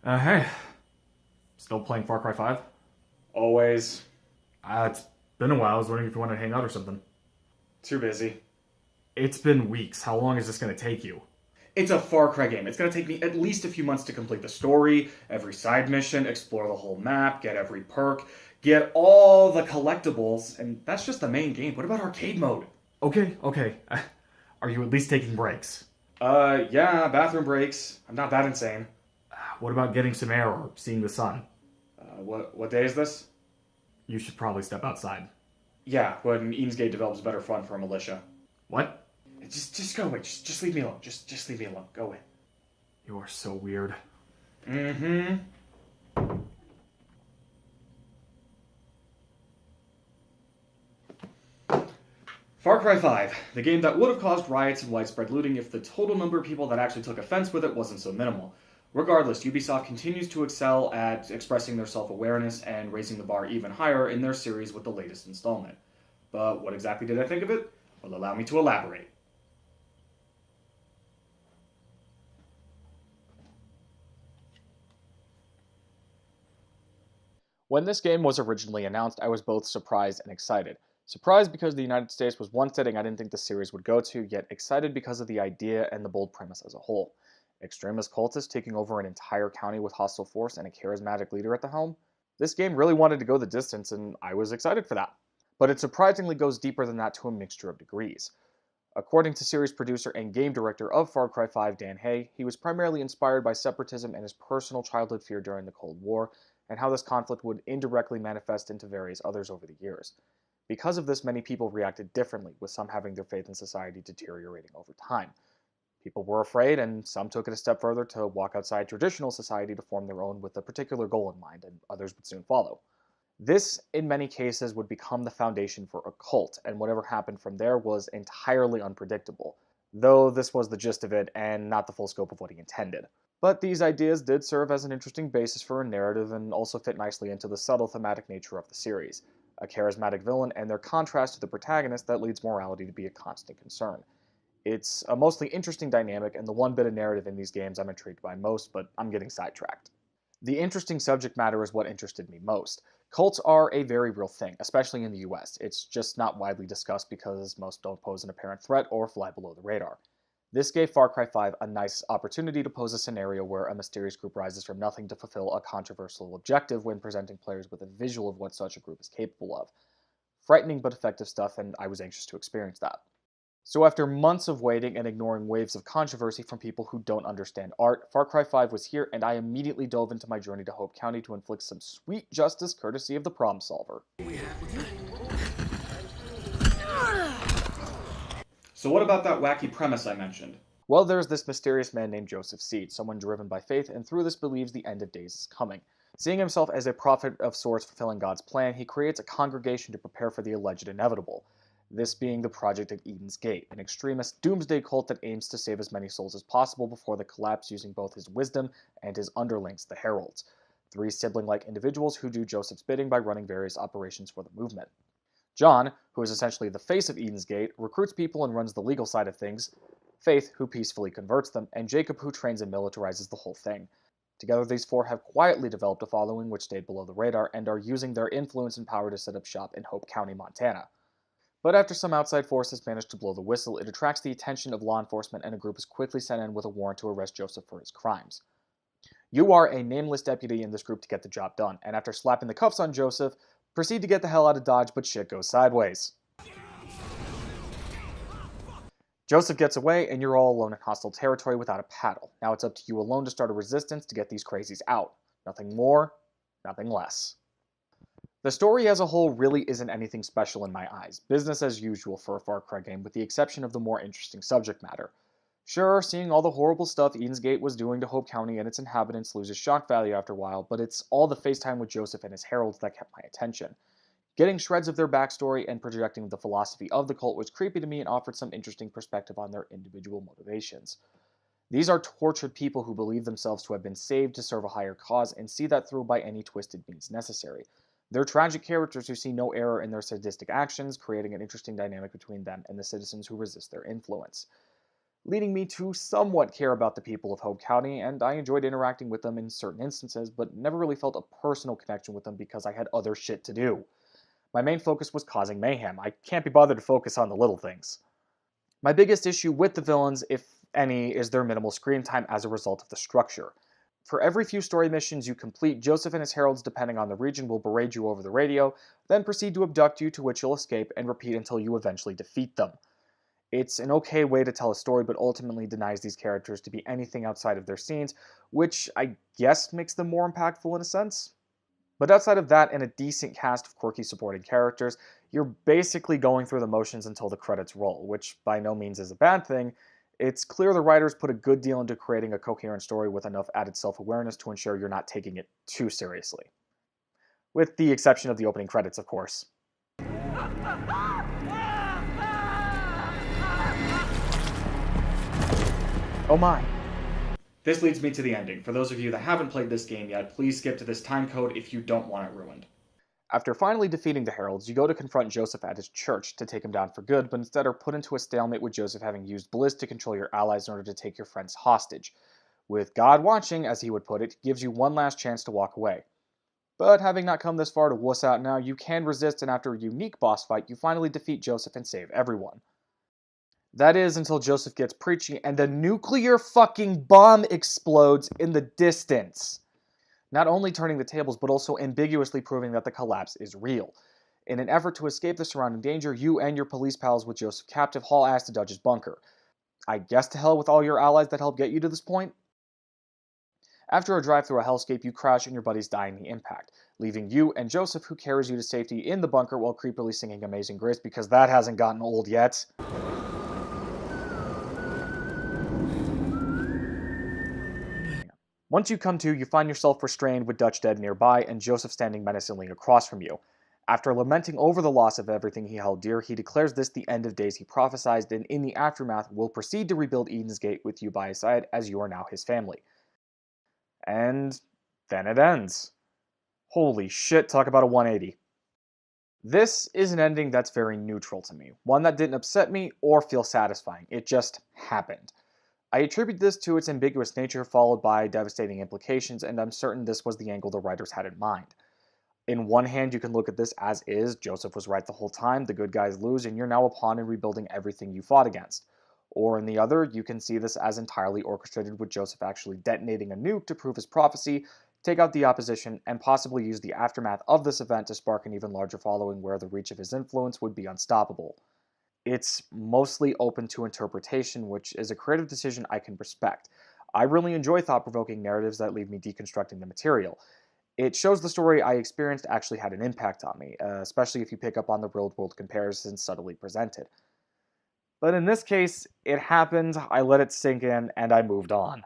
Hey, still playing Far Cry 5? Always. It's been a while. I was wondering if you want to hang out or something. Too busy. It's been weeks. How long is this going to take you? It's a Far Cry game. It's gonna take me at least a few months to complete the story, every side mission, explore the whole map, get every perk, get all the collectibles, and that's just the main game. What about arcade mode? Okay. Are you at least taking breaks? Yeah, bathroom breaks. I'm not that insane. What about getting some air or seeing the sun? What day is this? You should probably step outside. Yeah, when Eansgate develops better fun for a militia. What? Just go away. Just leave me alone. Just leave me alone. Go away. You are so weird. Mm-hmm. Far Cry 5, the game that would have caused riots and widespread looting if the total number of people that actually took offense with it wasn't so minimal. Regardless, Ubisoft continues to excel at expressing their self awareness and raising the bar even higher in their series with the latest installment. But what exactly did I think of it? Well, allow me to elaborate. When this game was originally announced, I was both surprised and excited. Surprised because the United States was one setting I didn't think the series would go to, yet excited because of the idea and the bold premise as a whole. Extremist cultists taking over an entire county with hostile force and a charismatic leader at the helm? This game really wanted to go the distance, and I was excited for that. But it surprisingly goes deeper than that to a mixture of degrees. According to series producer and game director of Far Cry 5, Dan Hay, he was primarily inspired by separatism and his personal childhood fear during the Cold War, and how this conflict would indirectly manifest into various others over the years. Because of this, many people reacted differently, with some having their faith in society deteriorating over time. People were afraid, and some took it a step further to walk outside traditional society to form their own with a particular goal in mind, and others would soon follow. This, in many cases, would become the foundation for a cult, and whatever happened from there was entirely unpredictable, though this was the gist of it and not the full scope of what he intended. But these ideas did serve as an interesting basis for a narrative and also fit nicely into the subtle thematic nature of the series, a charismatic villain and their contrast to the protagonist that leads morality to be a constant concern. It's a mostly interesting dynamic and the one bit of narrative in these games I'm intrigued by most, but I'm getting sidetracked. The interesting subject matter is what interested me most. Cults are a very real thing, especially in the US. It's just not widely discussed because most don't pose an apparent threat or fly below the radar. This gave Far Cry 5 a nice opportunity to pose a scenario where a mysterious group rises from nothing to fulfill a controversial objective when presenting players with a visual of what such a group is capable of. Frightening but effective stuff, and I was anxious to experience that. So after months of waiting and ignoring waves of controversy from people who don't understand art, Far Cry 5 was here, and I immediately dove into my journey to Hope County to inflict some sweet justice courtesy of the Problem Solver. So, what about that wacky premise I mentioned? Well, there's this mysterious man named Joseph Seed, someone driven by faith, and through this believes the end of days is coming. Seeing himself as a prophet of sorts fulfilling God's plan, he creates a congregation to prepare for the alleged inevitable. This being the Project of Eden's Gate, an extremist doomsday cult that aims to save as many souls as possible before the collapse using both his wisdom and his underlings, the Heralds, three sibling-like individuals who do Joseph's bidding by running various operations for the movement. John, who is essentially the face of Eden's Gate, recruits people and runs the legal side of things, Faith, who peacefully converts them, and Jacob, who trains and militarizes the whole thing. Together, these four have quietly developed a following which stayed below the radar and are using their influence and power to set up shop in Hope County, Montana. But after some outside forces manage to blow the whistle, it attracts the attention of law enforcement and a group is quickly sent in with a warrant to arrest Joseph for his crimes. You are a nameless deputy in this group to get the job done, and after slapping the cuffs on Joseph, proceed to get the hell out of Dodge, but shit goes sideways. Joseph gets away, and you're all alone in hostile territory without a paddle. Now it's up to you alone to start a resistance to get these crazies out. Nothing more, nothing less. The story as a whole really isn't anything special in my eyes, business as usual for a Far Cry game with the exception of the more interesting subject matter. Sure, seeing all the horrible stuff Eden's Gate was doing to Hope County and its inhabitants loses shock value after a while, but it's all the FaceTime with Joseph and his heralds that kept my attention. Getting shreds of their backstory and projecting the philosophy of the cult was creepy to me and offered some interesting perspective on their individual motivations. These are tortured people who believe themselves to have been saved to serve a higher cause and see that through by any twisted means necessary. They're tragic characters who see no error in their sadistic actions, creating an interesting dynamic between them and the citizens who resist their influence. leading me to somewhat care about the people of Hope County, and I enjoyed interacting with them in certain instances, but never really felt a personal connection with them because I had other shit to do. My main focus was causing mayhem. I can't be bothered to focus on the little things. My biggest issue with the villains, if any, is their minimal screen time as a result of the structure. For every few story missions you complete, Joseph and his heralds, depending on the region, will berate you over the radio, then proceed to abduct you, to which you'll escape, and repeat until you eventually defeat them. It's an okay way to tell a story, but ultimately denies these characters to be anything outside of their scenes, which I guess makes them more impactful in a sense. But outside of that and a decent cast of quirky supporting characters, you're basically going through the motions until the credits roll, which by no means is a bad thing. It's clear the writers put a good deal into creating a coherent story with enough added self-awareness to ensure you're not taking it too seriously. With the exception of the opening credits, of course. Oh my. This leads me to the ending. For those of you that haven't played this game yet, please skip to this time code if you don't want it ruined. After finally defeating the heralds, you go to confront Joseph at his church to take him down for good, but instead are put into a stalemate with Joseph having used Bliss to control your allies in order to take your friends hostage. With God watching, as he would put it, gives you one last chance to walk away. But having not come this far to wuss out now, you can resist, and after a unique boss fight, you finally defeat Joseph and save everyone. That is until Joseph gets preachy and a nuclear fucking bomb explodes in the distance. Not only turning the tables, but also ambiguously proving that the collapse is real. In an effort to escape the surrounding danger, you and your police pals with Joseph captive haul ass to Dutch's bunker. I guess to hell with all your allies that helped get you to this point? After a drive through a hellscape, you crash and your buddies die in the impact, leaving you and Joseph, who carries you to safety in the bunker while creepily singing Amazing Grace because that hasn't gotten old yet. Once you come to, you find yourself restrained with Dutch dead nearby and Joseph standing menacingly across from you. After lamenting over the loss of everything he held dear, he declares this the end of days he prophesied, and in the aftermath will proceed to rebuild Eden's Gate with you by his side as you are now his family. And then it ends. Holy shit, talk about a 180. This is an ending that's very neutral to me, one that didn't upset me or feel satisfying, it just happened. I attribute this to its ambiguous nature followed by devastating implications, and I'm certain this was the angle the writers had in mind. In one hand, you can look at this as is, Joseph was right the whole time, the good guys lose, and you're now a pawn in rebuilding everything you fought against. Or in the other, you can see this as entirely orchestrated with Joseph actually detonating a nuke to prove his prophecy, take out the opposition, and possibly use the aftermath of this event to spark an even larger following where the reach of his influence would be unstoppable. It's mostly open to interpretation, which is a creative decision I can respect. I really enjoy thought-provoking narratives that leave me deconstructing the material. It shows the story I experienced actually had an impact on me, especially if you pick up on the real-world comparisons subtly presented. But in this case, it happened, I let it sink in, and I moved on.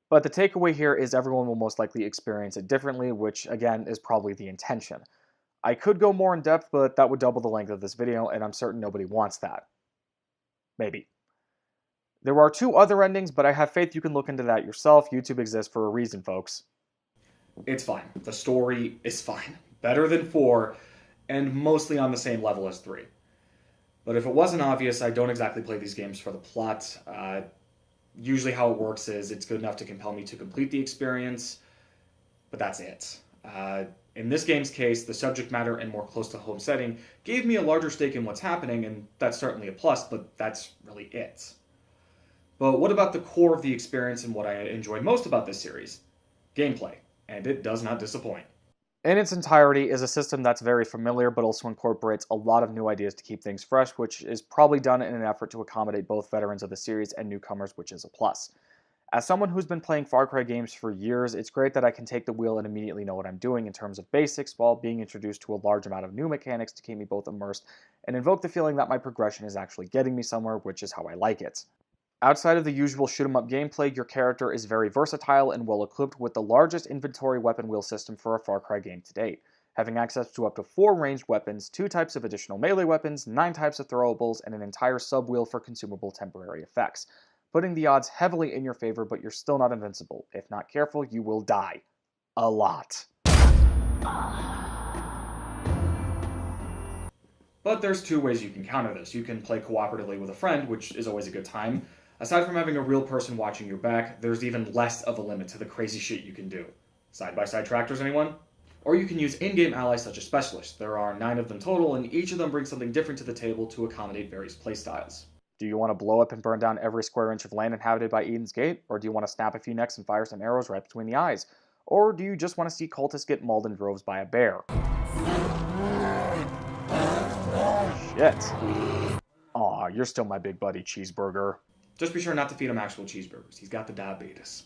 But the takeaway here is everyone will most likely experience it differently, which again is probably the intention. I could go more in depth, but that would double the length of this video, and I'm certain nobody wants that. Maybe. There are 2 other endings, but I have faith you can look into that yourself. YouTube exists for a reason, folks. It's fine. The story is fine. Better than 4, and mostly on the same level as 3. But if it wasn't obvious, I don't exactly play these games for the plot. Usually how it works is it's good enough to compel me to complete the experience, but that's it. In this game's case, the subject matter and more close-to-home setting gave me a larger stake in what's happening, and that's certainly a plus, but that's really it. But what about the core of the experience and what I enjoy most about this series? Gameplay, and it does not disappoint. In its entirety is a system that's very familiar but also incorporates a lot of new ideas to keep things fresh, which is probably done in an effort to accommodate both veterans of the series and newcomers, which is a plus. As someone who's been playing Far Cry games for years, it's great that I can take the wheel and immediately know what I'm doing in terms of basics while being introduced to a large amount of new mechanics to keep me both immersed and invoke the feeling that my progression is actually getting me somewhere, which is how I like it. Outside of the usual shoot-'em-up gameplay, your character is very versatile and well-equipped with the largest inventory weapon wheel system for a Far Cry game to date, having access to up to 4 ranged weapons, 2 types of additional melee weapons, 9 types of throwables, and an entire sub-wheel for consumable temporary effects, putting the odds heavily in your favor, but you're still not invincible. If not careful, you will die. A lot. But there's 2 ways you can counter this. You can play cooperatively with a friend, which is always a good time. Aside from having a real person watching your back, there's even less of a limit to the crazy shit you can do. Side-by-side tractors, anyone? Or you can use in-game allies such as specialists. There are 9 of them total, and each of them brings something different to the table to accommodate various playstyles. Do you want to blow up and burn down every square inch of land inhabited by Eden's Gate? Or do you want to snap a few necks and fire some arrows right between the eyes? Or do you just want to see cultists get mauled in droves by a bear? Shit. Aw, you're still my big buddy, Cheeseburger. Just be sure not to feed him actual cheeseburgers. He's got the diabetes.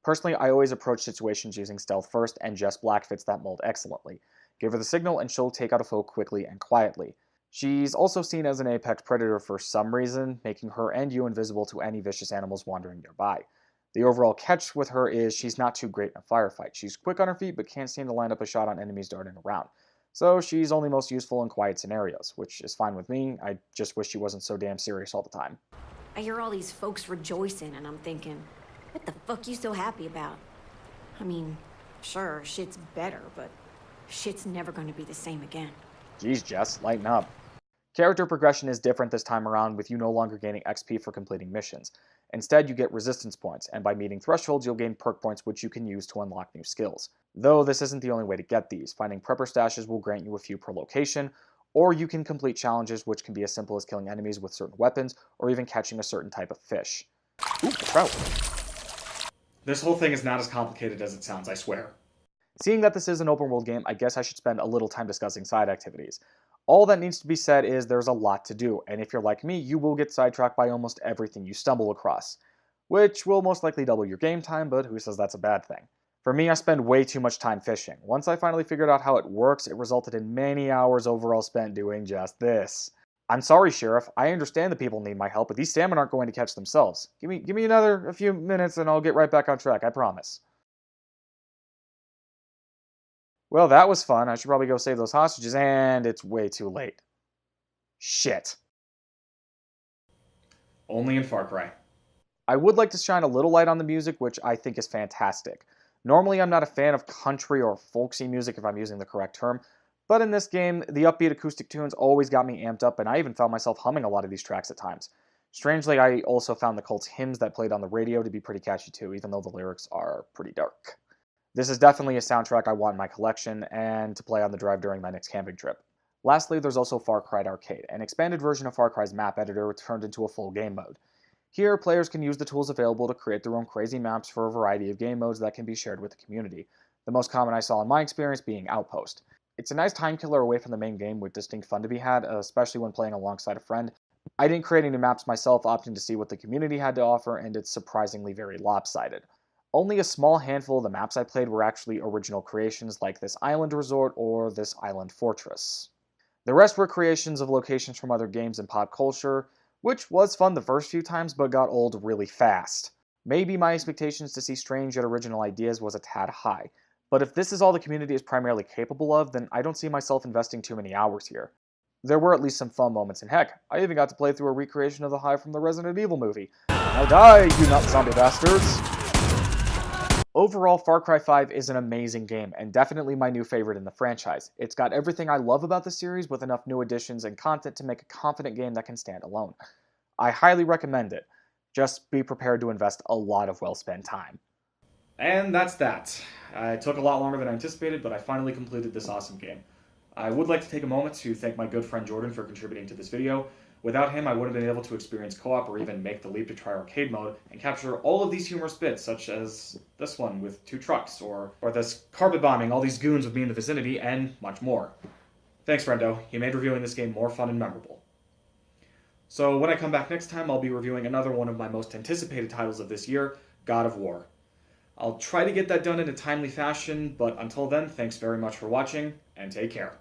Personally, I always approach situations using stealth first, and Jess Black fits that mold excellently. Give her the signal and she'll take out a foe quickly and quietly. She's also seen as an apex predator for some reason, making her and you invisible to any vicious animals wandering nearby. The overall catch with her is she's not too great in a firefight. She's quick on her feet, but can't seem to line up a shot on enemies darting around. So she's only most useful in quiet scenarios, which is fine with me. I just wish she wasn't so damn serious all the time. I hear all these folks rejoicing, and I'm thinking, what the fuck you so happy about? I mean, sure, shit's better, but shit's never gonna be the same again. Jeez, Jess, lighten up. Character progression is different this time around, with you no longer gaining XP for completing missions. Instead, you get resistance points, and by meeting thresholds, you'll gain perk points which you can use to unlock new skills. Though this isn't the only way to get these. Finding prepper stashes will grant you a few per location, or you can complete challenges which can be as simple as killing enemies with certain weapons, or even catching a certain type of fish. Ooh, a trout. This whole thing is not as complicated as it sounds, I swear. Seeing that this is an open world game, I guess I should spend a little time discussing side activities. All that needs to be said is there's a lot to do, and if you're like me, you will get sidetracked by almost everything you stumble across. Which will most likely double your game time, but who says that's a bad thing? For me, I spend way too much time fishing. Once I finally figured out how it works, it resulted in many hours overall spent doing just this. I'm sorry, Sheriff. I understand the people need my help, but these salmon aren't going to catch themselves. Give me a few minutes and I'll get right back on track, I promise. Well, that was fun. I should probably go save those hostages, and it's way too late. Shit. Only in Far Cry. I would like to shine a little light on the music, which I think is fantastic. Normally, I'm not a fan of country or folksy music if I'm using the correct term, but in this game, the upbeat acoustic tunes always got me amped up, and I even found myself humming a lot of these tracks at times. Strangely, I also found the cult's hymns that played on the radio to be pretty catchy too, even though the lyrics are pretty dark. This is definitely a soundtrack I want in my collection, and to play on the drive during my next camping trip. Lastly, there's also Far Cry Arcade, an expanded version of Far Cry's map editor turned into a full game mode. Here, players can use the tools available to create their own crazy maps for a variety of game modes that can be shared with the community, the most common I saw in my experience being Outpost. It's a nice time killer away from the main game with distinct fun to be had, especially when playing alongside a friend. I didn't create any maps myself, opting to see what the community had to offer, and it's surprisingly very lopsided. Only a small handful of the maps I played were actually original creations like this island resort or this island fortress. The rest were creations of locations from other games and pop culture, which was fun the first few times but got old really fast. Maybe my expectations to see strange yet original ideas was a tad high, but if this is all the community is primarily capable of, then I don't see myself investing too many hours here. There were at least some fun moments, and heck, I even got to play through a recreation of the Hive from the Resident Evil movie. Now die, you nut zombie bastards! Overall, Far Cry 5 is an amazing game, and definitely my new favorite in the franchise. It's got everything I love about the series with enough new additions and content to make a confident game that can stand alone. I highly recommend it. Just be prepared to invest a lot of well-spent time. And that's that. It took a lot longer than I anticipated, but I finally completed this awesome game. I would like to take a moment to thank my good friend Jordan for contributing to this video. Without him, I wouldn't have been able to experience co-op or even make the leap to try arcade mode and capture all of these humorous bits, such as this one with 2 trucks, or this carpet bombing all these goons with me in the vicinity, and much more. Thanks, friendo. You made reviewing this game more fun and memorable. So when I come back next time, I'll be reviewing another one of my most anticipated titles of this year, God of War. I'll try to get that done in a timely fashion, but until then, thanks very much for watching, and take care.